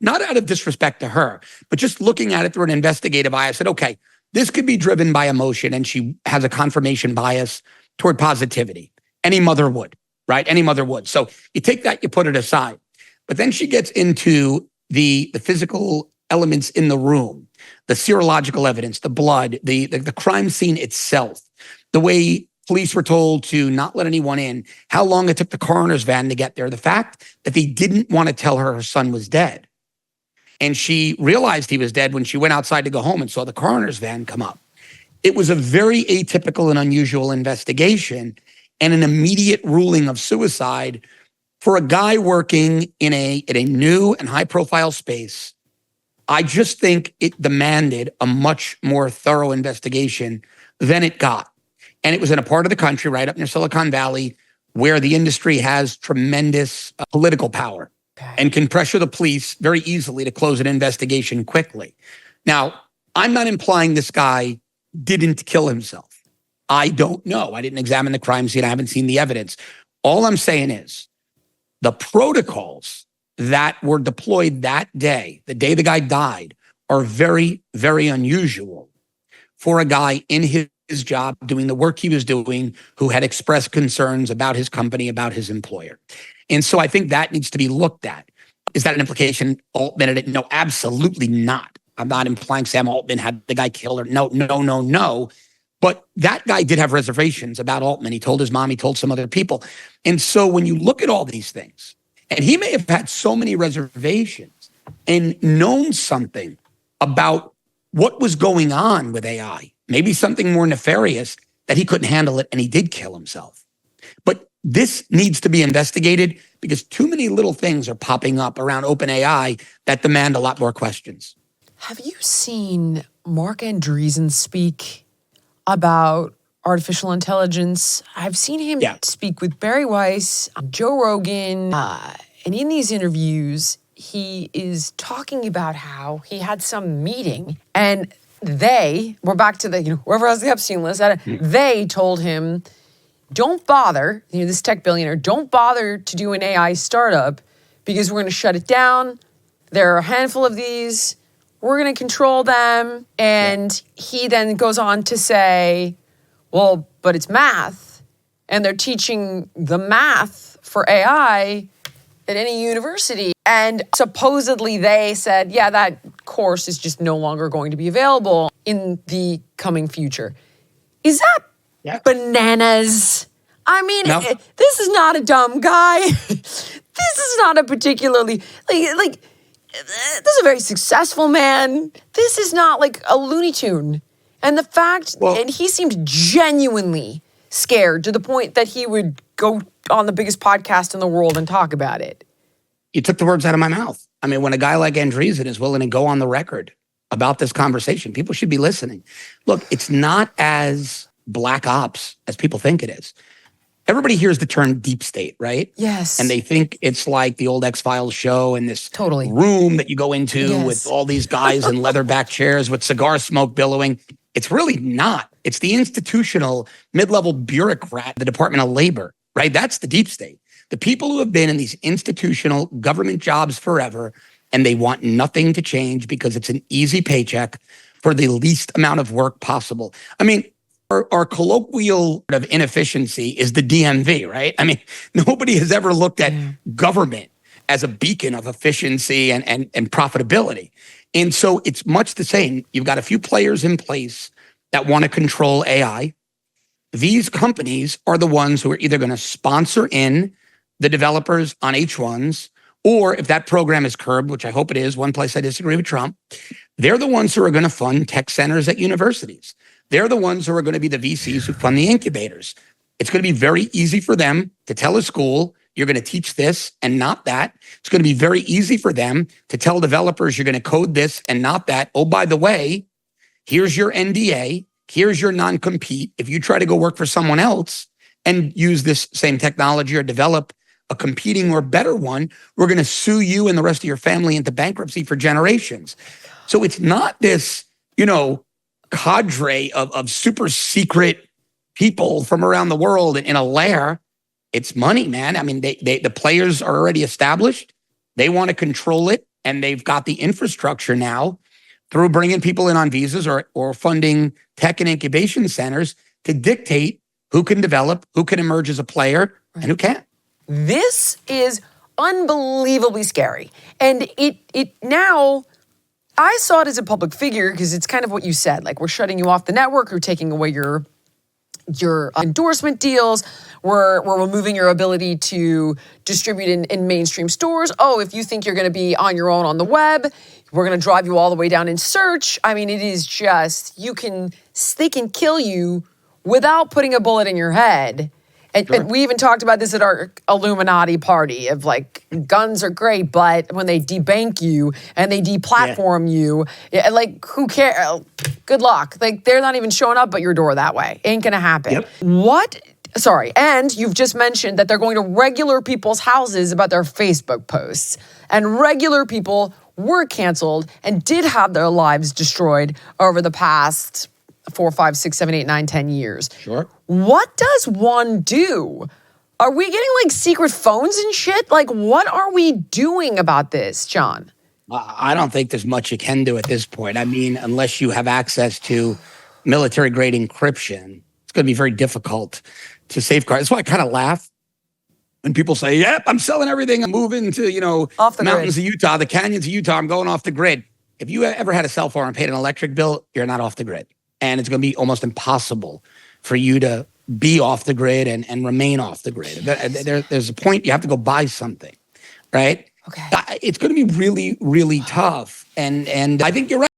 not out of disrespect to her, but just looking at it through an investigative eye, I said, okay, this could be driven by emotion, and she has a confirmation bias toward positivity. Any mother would, right? Any mother would. So you take that, you put it aside. But then she gets into the physical elements in the room, the serological evidence, the blood, the crime scene itself, the way police were told to not let anyone in, how long it took the coroner's van to get there, the fact that they didn't want to tell her son was dead. And she realized he was dead when she went outside to go home and saw the coroner's van come up. It was a very atypical and unusual investigation and an immediate ruling of suicide for a guy working in a new and high-profile space. I just think it demanded a much more thorough investigation than it got. And it was in a part of the country right up near Silicon Valley where the industry has tremendous political power and can pressure the police very easily to close an investigation quickly. Now, I'm not implying this guy didn't kill himself. I don't know. I didn't examine the crime scene. I haven't seen the evidence. All I'm saying is the protocols that were deployed that day, the day the guy died, are very, very unusual for a guy in his job, doing the work he was doing, who had expressed concerns about his company, about his employer. And so I think that needs to be looked at. Is that an implication Altman did it? No, absolutely not. I'm not implying Sam Altman had the guy killed or no. But that guy did have reservations about Altman. He told his mom, he told some other people. And so when you look at all these things, and he may have had so many reservations and known something about what was going on with AI, maybe something more nefarious, that he couldn't handle it and he did kill himself. But this needs to be investigated because too many little things are popping up around OpenAI that demand a lot more questions. Have you seen Mark Andreessen speak about artificial intelligence? I've seen him speak with Barry Weiss, Joe Rogan, and in these interviews, he is talking about how he had some meeting and we're back to whoever has the Epstein list, they told him, don't bother, this tech billionaire, don't bother to do an AI startup because we're going to shut it down. There are a handful of these. We're going to control them. And he then goes on to say, well, but it's math. And they're teaching the math for AI at any university. And supposedly they said, that course is just no longer going to be available in the coming future. Is that bananas? I mean, this is not a dumb guy. This is not a particularly, this is a very successful man. This is not like a Looney Tune. And the fact, and he seemed genuinely scared to the point that he would go on the biggest podcast in the world and talk about it. You took the words out of my mouth. I mean, when a guy like Andreessen is willing to go on the record about this conversation, people should be listening. Look, it's not as black ops as people think it is. Everybody hears the term deep state, right? Yes. And they think it's like the old X-Files show and this room that you go into with all these guys in leatherback chairs with cigar smoke billowing. It's really not. It's the institutional mid-level bureaucrat, the Department of Labor, right? That's the deep state. The people who have been in these institutional government jobs forever, and they want nothing to change because it's an easy paycheck for the least amount of work possible. I mean, our colloquial of inefficiency is the DMV, right? I mean, nobody has ever looked at government as a beacon of efficiency and profitability. And so it's much the same. You've got a few players in place that want to control AI. These companies are the ones who are either going to sponsor in the developers on H1s, or if that program is curbed, which I hope it is, one place I disagree with Trump, they're the ones who are going to fund tech centers at universities. They're the ones who are going to be the VCs who fund the incubators. It's going to be very easy for them to tell a school, you're going to teach this and not that. It's going to be very easy for them to tell developers, you're going to code this and not that. Oh, by the way, here's your NDA. Here's your non-compete. If you try to go work for someone else and use this same technology or develop a competing or better one, we're going to sue you and the rest of your family into bankruptcy for generations. So it's not this, cadre of super secret people from around the world in a lair. It's money, man. I mean, the players are already established. They want to control it. and they've got the infrastructure now through bringing people in on visas or funding tech and incubation centers to dictate who can develop, who can emerge as a player, and who can't. This is unbelievably scary. And it now, I saw it as a public figure because it's kind of what you said. Like, we're shutting you off the network, we're taking away your endorsement deals, we're removing your ability to distribute in mainstream stores. Oh, if you think you're going to be on your own on the web, we're going to drive you all the way down in search. I mean, it is just, they can kill you without putting a bullet in your head. And we even talked about this at our Illuminati party of like, guns are great, but when they debank you and they deplatform you, like, who cares? Good luck. Like, they're not even showing up at your door that way. Ain't gonna happen. Yep. And you've just mentioned that they're going to regular people's houses about their Facebook posts. And regular people were canceled and did have their lives destroyed over the past 4, 5, 6, 7, 8, 9, 10 years. Sure. What does one do? Are we getting like secret phones and shit? Like, what are we doing about this, John? I don't think there's much you can do at this point. I mean, unless you have access to military-grade encryption, it's going to be very difficult to safeguard. That's why I kind of laugh when people say, yep, I'm selling everything. I'm moving to, off the mountains grid. of Utah, the canyons of Utah. I'm going off the grid. If you ever had a cell phone and paid an electric bill, you're not off the grid. And it's going to be almost impossible for you to be off the grid and remain off the grid. There's a point you have to go buy something, right? Okay. It's going to be really, really tough. And I think you're right.